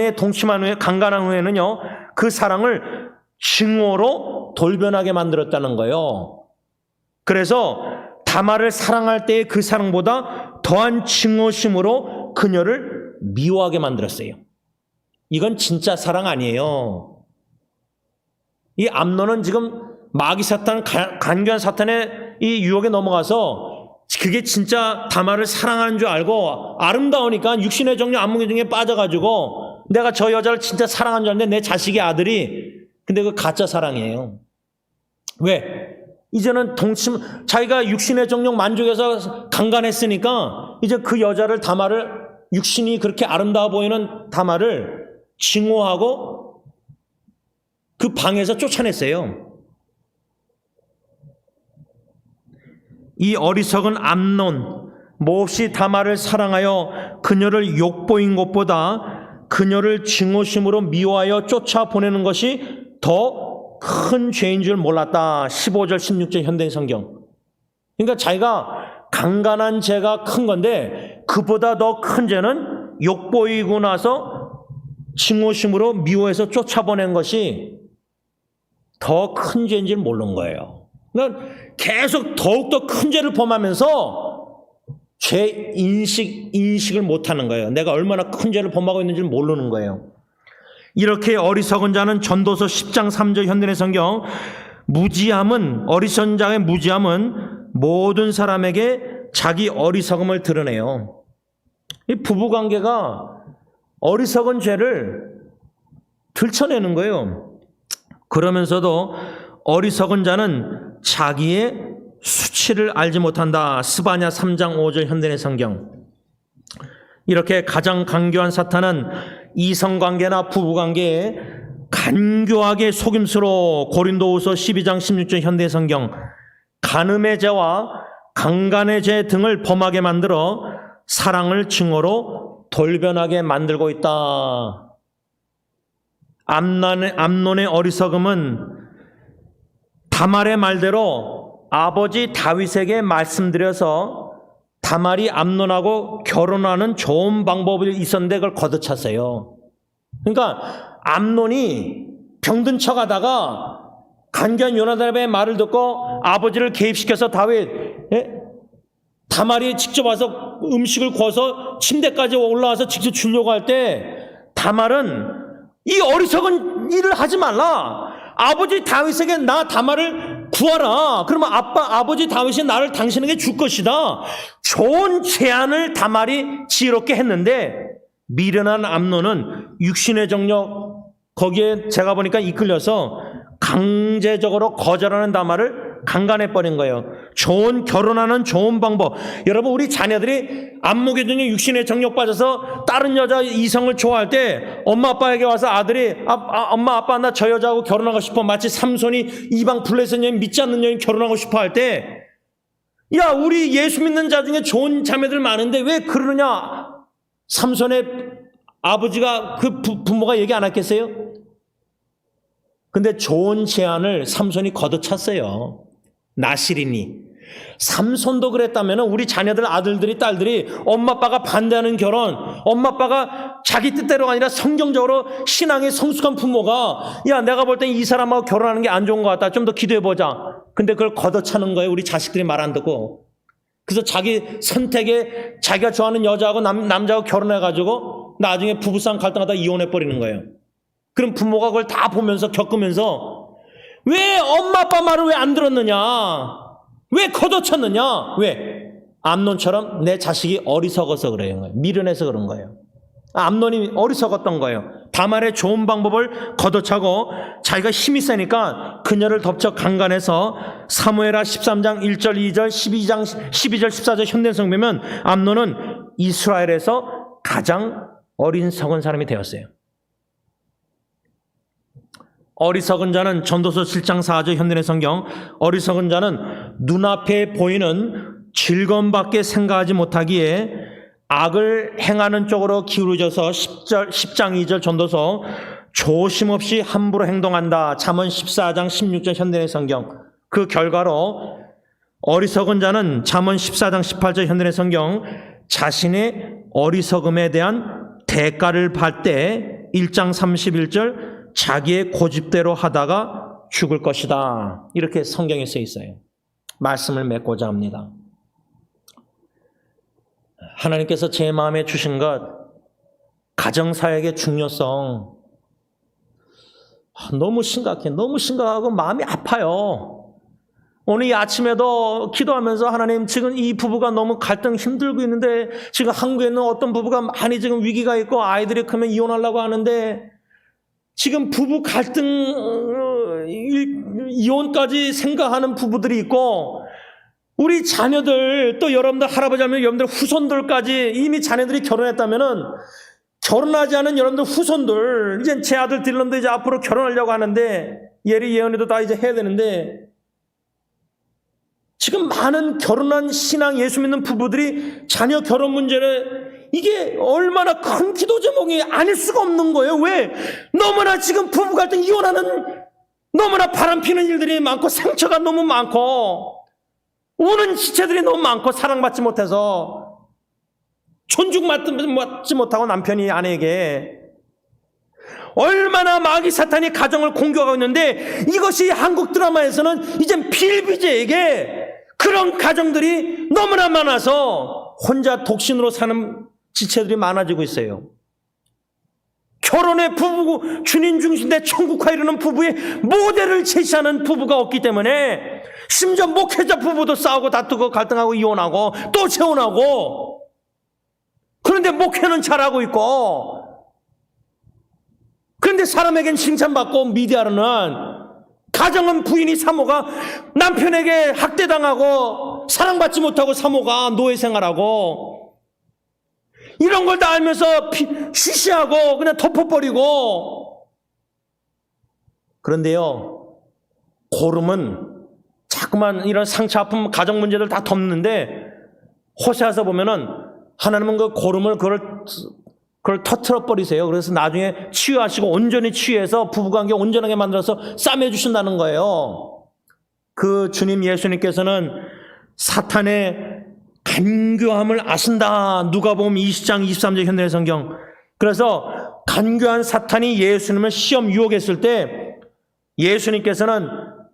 후에는요 그 사랑을 증오로 돌변하게 만들었다는 거예요. 그래서 다말을 사랑할 때의 그 사랑보다 더한 증오심으로 그녀를 미워하게 만들었어요. 이건 진짜 사랑 아니에요. 이 암논은 지금 마귀 사탄, 간교한 사탄의 이 유혹에 넘어가서 그게 진짜 다말을 사랑하는 줄 알고 아름다우니까 육신의 정욕, 안목의 정욕에 빠져가지고 내가 저 여자를 진짜 사랑하는 줄 알았는데 내 자식의 아들이, 근데 그 가짜 사랑이에요. 왜? 이제는 자기가 육신의 정욕 만족해서 강간했으니까 이제 그 여자를, 다말을, 육신이 그렇게 아름다워 보이는 다말을 증오하고 그 방에서 쫓아냈어요. 이 어리석은 암논, 몹시 다말을 사랑하여 그녀를 욕보인 것보다 그녀를 증오심으로 미워하여 쫓아보내는 것이 더 큰 죄인 줄 몰랐다. 15절 16절 현대 성경. 그러니까 자기가 강간한 죄가 큰 건데 그보다 더 큰 죄는 욕보이고 나서 증오심으로 미워해서 쫓아보낸 것이 더 큰 죄인 줄 모르는 거예요. 그러니까 계속 더욱더 큰 죄를 범하면서 죄 인식을 못하는 거예요. 내가 얼마나 큰 죄를 범하고 있는지 모르는 거예요. 이렇게 어리석은 자는 전도서 10장 3절 현대의 성경, 무지함은, 어리석은 자의 무지함은 모든 사람에게 자기 어리석음을 드러내요. 이 부부관계가 어리석은 죄를 들춰내는 거예요. 그러면서도 어리석은 자는 자기의 수치를 알지 못한다. 스바냐 3장 5절 현대의 성경. 이렇게 가장 간교한 사탄은 이성관계나 부부관계에 간교하게 속임수로 고린도후서 12장 16절 현대 성경, 간음의 죄와 강간의 죄 등을 범하게 만들어 사랑을 증오로 돌변하게 만들고 있다. 암논의 어리석음은 다말의 말대로 아버지 다윗에게 말씀드려서 다말이 암논하고 결혼하는 좋은 방법이 있었는데 그걸 걷어찼어요. 그러니까 암논이 병든 척하다가 간교한 요나단의 말을 듣고 아버지를 개입시켜서 다말이 직접 와서 음식을 구워서 침대까지 올라와서 직접 주려고 할 때 다말은 이 어리석은 일을 하지 말라. 아버지 다윗에게 나 다말을 구하라. 그러면 아버지 다윗이 나를 당신에게 줄 것이다. 좋은 제안을 다말이 지혜롭게 했는데 미련한 암논은 육신의 정욕 거기에 제가 보니까 이끌려서 강제적으로 거절하는 다말을 강간해버린 거예요. 결혼하는 좋은 방법. 여러분, 우리 자녀들이 안목의 정욕, 육신의 정욕 빠져서 다른 여자 이성을 좋아할 때 엄마 아빠에게 와서 아들이 엄마 아빠 나 저 여자하고 결혼하고 싶어. 마치 삼손이 이방 블레셋 여인, 믿지 않는 여인 결혼하고 싶어 할 때, 야, 우리 예수 믿는 자 중에 좋은 자매들 많은데 왜 그러느냐? 삼손의 아버지가 그 부모가 얘기 안 했겠어요? 근데 좋은 제안을 삼손이 걷어찼어요. 나실이니. 삼손도 그랬다면 우리 자녀들, 아들들이, 딸들이 엄마 아빠가 반대하는 결혼, 엄마 아빠가 자기 뜻대로가 아니라 성경적으로 신앙에 성숙한 부모가, 야, 내가 볼 땐 이 사람하고 결혼하는 게 안 좋은 것 같다. 좀 더 기도해보자. 근데 그걸 걷어차는 거예요. 우리 자식들이 말 안 듣고. 그래서 자기 선택에 자기가 좋아하는 여자하고 남자하고 결혼해가지고 나중에 부부싸움 갈등하다 이혼해버리는 거예요. 그럼 부모가 그걸 다 보면서 겪으면서 왜 엄마 아빠 말을 왜 안 들었느냐? 왜 걷어찼느냐? 왜? 암논처럼 내 자식이 어리석어서 그래요. 미련해서 그런 거예요. 암논이 어리석었던 거예요. 다말의 좋은 방법을 걷어차고 자기가 힘이 세니까 그녀를 덮쳐 강간해서 사무엘하 13장 1절 2절 12절 14절 현대성 보면 암논은 이스라엘에서 가장 어리석은 사람이 되었어요. 어리석은 자는 전도서 7장 4절 현대의 성경, 어리석은 자는 눈앞에 보이는 즐거움밖에 생각하지 못하기에 악을 행하는 쪽으로 기울어져서 10장 2절 전도서 조심 없이 함부로 행동한다. 잠언 14장 16절 현대의 성경. 그 결과로 어리석은 자는 잠언 14장 18절 현대의 성경 자신의 어리석음에 대한 대가를 받을 때 1장 31절 자기의 고집대로 하다가 죽을 것이다. 이렇게 성경에 써 있어요. 말씀을 맺고자 합니다. 하나님께서 제 마음에 주신 것, 가정사역의 중요성 너무 심각해. 너무 심각하고 마음이 아파요. 오늘 이 아침에도 기도하면서 하나님, 지금 이 부부가 너무 갈등 힘들고 있는데, 지금 한국에 있는 어떤 부부가 많이 지금 위기가 있고 아이들이 크면 이혼하려고 하는데, 지금 부부 갈등, 이혼까지 생각하는 부부들이 있고, 우리 자녀들, 또 여러분들 할아버지 하면 여러분들 후손들까지 이미 자녀들이 결혼했다면은 결혼하지 않은 여러분들 후손들, 이제 제 아들 딜런도 이제 앞으로 결혼하려고 하는데, 예리 예언이도 다 이제 해야 되는데, 지금 많은 결혼한 신앙 예수 믿는 부부들이 자녀 결혼 문제를, 이게 얼마나 큰 기도 제목이 아닐 수가 없는 거예요. 왜? 너무나 지금 부부 갈등 이혼하는 너무나 바람피는 일들이 많고 상처가 너무 많고 우는 지체들이 너무 많고 사랑받지 못해서 존중받지 못하고 남편이 아내에게 얼마나 마귀 사탄이 가정을 공격하고 있는데, 이것이 한국 드라마에서는 이젠 필비제에게 그런 가정들이 너무나 많아서 혼자 독신으로 사는 지체들이 많아지고 있어요. 결혼의 부부, 주님 중심대 천국화 이루는 부부의 모델을 제시하는 부부가 없기 때문에 심지어 목회자 부부도 싸우고 다투고 갈등하고 이혼하고 또 재혼하고, 그런데 목회는 잘하고 있고, 그런데 사람에겐 칭찬받고 미디어로는, 가정은 부인이 사모가 남편에게 학대당하고 사랑받지 못하고 사모가 노예 생활하고, 이런 걸 다 알면서 쉬쉬하고 그냥 덮어버리고. 그런데요, 고름은 자꾸만 이런 상처 아픔 가정 문제들 다 덮는데, 호세아서 보면은 하나님은 그 고름을 그걸 터트려 버리세요. 그래서 나중에 치유하시고 온전히 치유해서 부부관계 온전하게 만들어서 싸매주신다는 거예요. 그 주님 예수님께서는 사탄의 간교함을 아신다. 누가복음 20장 23절 현대의 성경. 그래서 간교한 사탄이 예수님을 시험 유혹했을 때 예수님께서는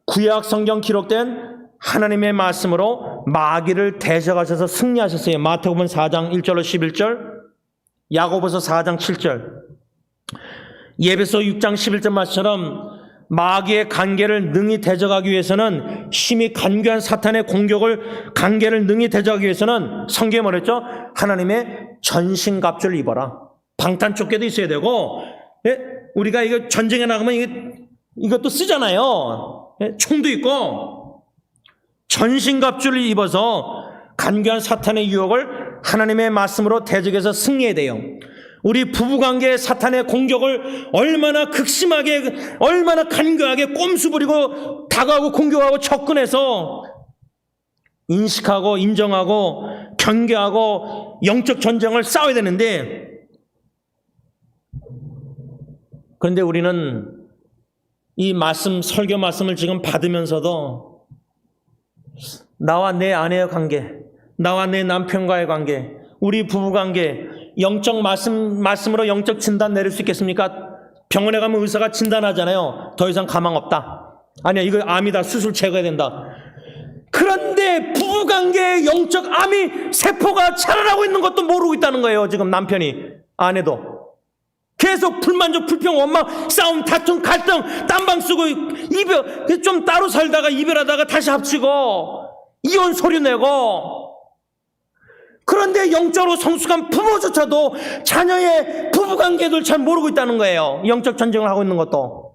구약 성경 기록된 하나님의 말씀으로 마귀를 대적하셔서 승리하셨어요. 마태복음 4장 1절로 11절, 야고보서 4장 7절, 예배서 6장 11절 말씀처럼 마귀의 관계를 능히 대적하기 위해서는, 심히 간교한 사탄의 관계를 능히 대적하기 위해서는 성경에 뭐랬죠? 하나님의 전신갑주를 입어라. 방탄조끼도 있어야 되고, 예? 우리가 이거 전쟁에 나가면 이것도 쓰잖아요. 예? 총도 있고, 전신갑주를 입어서 간교한 사탄의 유혹을 하나님의 말씀으로 대적해서 승리해야 돼요. 우리 부부관계의 사탄의 공격을 얼마나 극심하게, 얼마나 간교하게 꼼수 부리고 다가오고 공격하고 접근해서 인식하고 인정하고 경계하고 영적 전쟁을 싸워야 되는데, 그런데 우리는 이 말씀, 설교 말씀을 지금 받으면서도 나와 내 아내의 관계, 나와 내 남편과의 관계, 우리 부부관계, 영적 말씀으로 영적 진단 내릴 수 있겠습니까? 병원에 가면 의사가 진단하잖아요. 더 이상 가망 없다. 아니야, 이거 암이다. 수술 제거해야 된다. 그런데 부부관계에 영적 암이 세포가 자라나고 있는 것도 모르고 있다는 거예요. 지금 남편이, 아내도. 계속 불만족, 불평, 원망, 싸움, 다툼, 갈등, 딴방 쓰고 이별, 좀 따로 살다가 이별하다가 다시 합치고 이혼 소리 내고. 그런데 영적으로 성숙한 부모조차도 자녀의 부부관계를 잘 모르고 있다는 거예요. 영적 전쟁을 하고 있는 것도.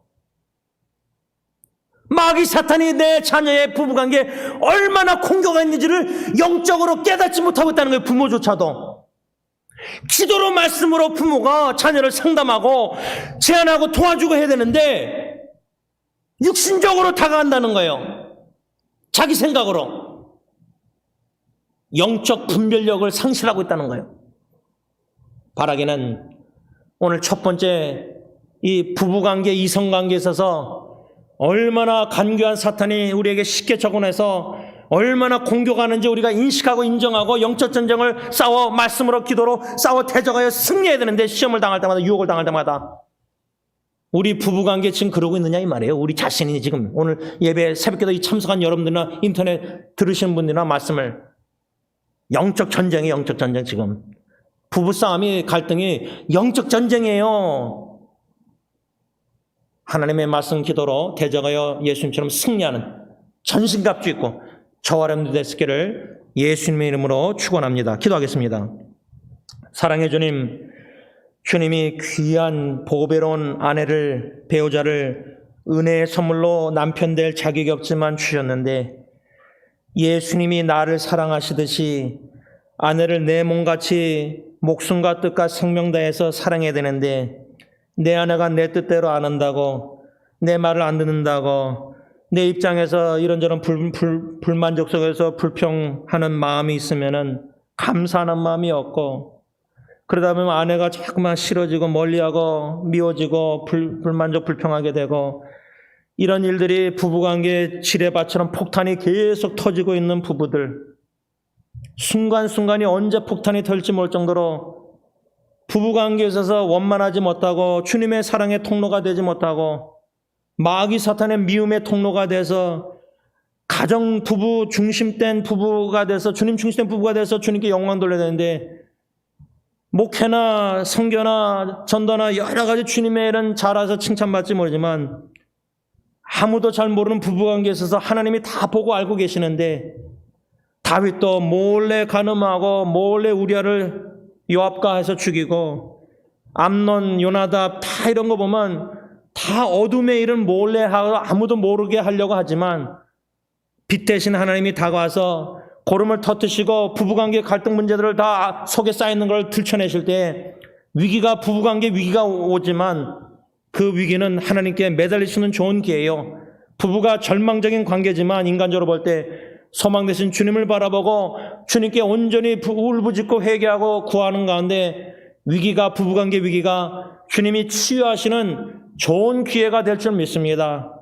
마귀 사탄이 내 자녀의 부부관계에 얼마나 공격가 있는지를 영적으로 깨닫지 못하고 있다는 거예요. 부모조차도. 기도로 말씀으로 부모가 자녀를 상담하고 제안하고 도와주고 해야 되는데 육신적으로 다가간다는 거예요. 자기 생각으로. 영적 분별력을 상실하고 있다는 거예요. 바라기는 오늘 첫 번째 이 부부관계, 이성관계에 있어서 얼마나 간교한 사탄이 우리에게 쉽게 접근해서 얼마나 공격하는지 우리가 인식하고 인정하고 영적 전쟁을 싸워 말씀으로 기도로 싸워 대적하여 승리해야 되는데 시험을 당할 때마다 유혹을 당할 때마다 우리 부부관계 지금 그러고 있느냐 이 말이에요. 우리 자신이 지금 오늘 예배 새벽기도 참석한 여러분들이나 인터넷 들으시는 분들이나 말씀을 영적 전쟁이에요. 영적 전쟁 지금. 부부싸움이 갈등이 영적 전쟁이에요. 하나님의 말씀 기도로 대적하여 예수님처럼 승리하는 전신갑주 있고 저와 여러분들 되시기를 예수님의 이름으로 축원합니다. 기도하겠습니다. 사랑해 주님, 주님이 귀한 보배로운 아내를, 배우자를 은혜의 선물로 남편 될 자격이 없지만 주셨는데 예수님이 나를 사랑하시듯이 아내를 내 몸같이 목숨과 뜻과 생명 다해서 사랑해야 되는데 내 아내가 내 뜻대로 안 한다고, 내 말을 안 듣는다고, 내 입장에서 이런저런 불만족 속에서 불평하는 마음이 있으면은 감사하는 마음이 없고, 그러다 보면 아내가 자꾸만 싫어지고 멀리하고 미워지고 불만족 불평하게 되고, 이런 일들이 부부관계 지뢰밭처럼 폭탄이 계속 터지고 있는 부부들, 순간순간이 언제 폭탄이 터질지 모를 정도로 부부관계에 있어서 원만하지 못하고 주님의 사랑의 통로가 되지 못하고 마귀 사탄의 미움의 통로가 돼서 가정 부부 중심된 부부가 돼서 주님 중심된 부부가 돼서 주님께 영광 돌려야 되는데 목회나 선교나 전도나 여러 가지 주님의 일은 잘해서 칭찬받지 모르지만 아무도 잘 모르는 부부관계에 있어서 하나님이 다 보고 알고 계시는데 다윗도 몰래 간음하고 몰래 우리아를 요압과 해서 죽이고 암논, 요나답 다 이런 거 보면 다 어둠의 일은 몰래 하고 아무도 모르게 하려고 하지만 빛 대신 하나님이 다가와서 고름을 터뜨리시고 부부관계 갈등 문제들을 다 속에 쌓여있는 걸 들춰내실 때 위기가 부부관계 위기가 오지만 그 위기는 하나님께 매달릴 수 있는 좋은 기회예요. 부부가 절망적인 관계지만 인간적으로 볼 때 소망 대신 주님을 바라보고 주님께 온전히 울부짖고 회개하고 구하는 가운데 위기가 부부관계 위기가 주님이 치유하시는 좋은 기회가 될 줄 믿습니다.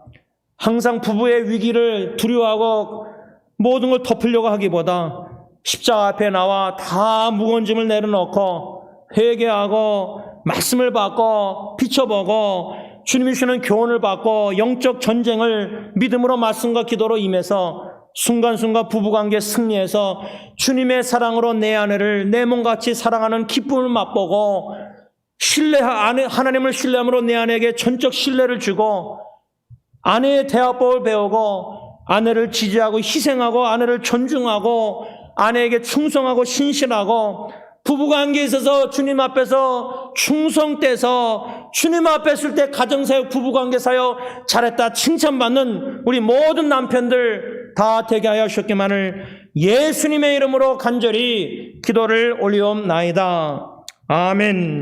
항상 부부의 위기를 두려워하고 모든 걸 덮으려고 하기보다 십자가 앞에 나와 다 무거운 짐을 내려놓고 회개하고 말씀을 받고 비춰보고 주님이 주시는 교훈을 받고 영적 전쟁을 믿음으로 말씀과 기도로 임해서 순간순간 부부관계 승리해서 주님의 사랑으로 내 아내를 내 몸같이 사랑하는 기쁨을 맛보고 하나님을 신뢰함으로 내 아내에게 전적 신뢰를 주고 아내의 대화법을 배우고 아내를 지지하고 희생하고 아내를 존중하고 아내에게 충성하고 신실하고 부부관계에 있어서 주님 앞에서 충성돼서 주님 앞에 있을 때 가정사역 부부관계 사역 잘했다 칭찬받는 우리 모든 남편들 다 되게 하여 주셨기만을 예수님의 이름으로 간절히 기도를 올리옵나이다. 아멘.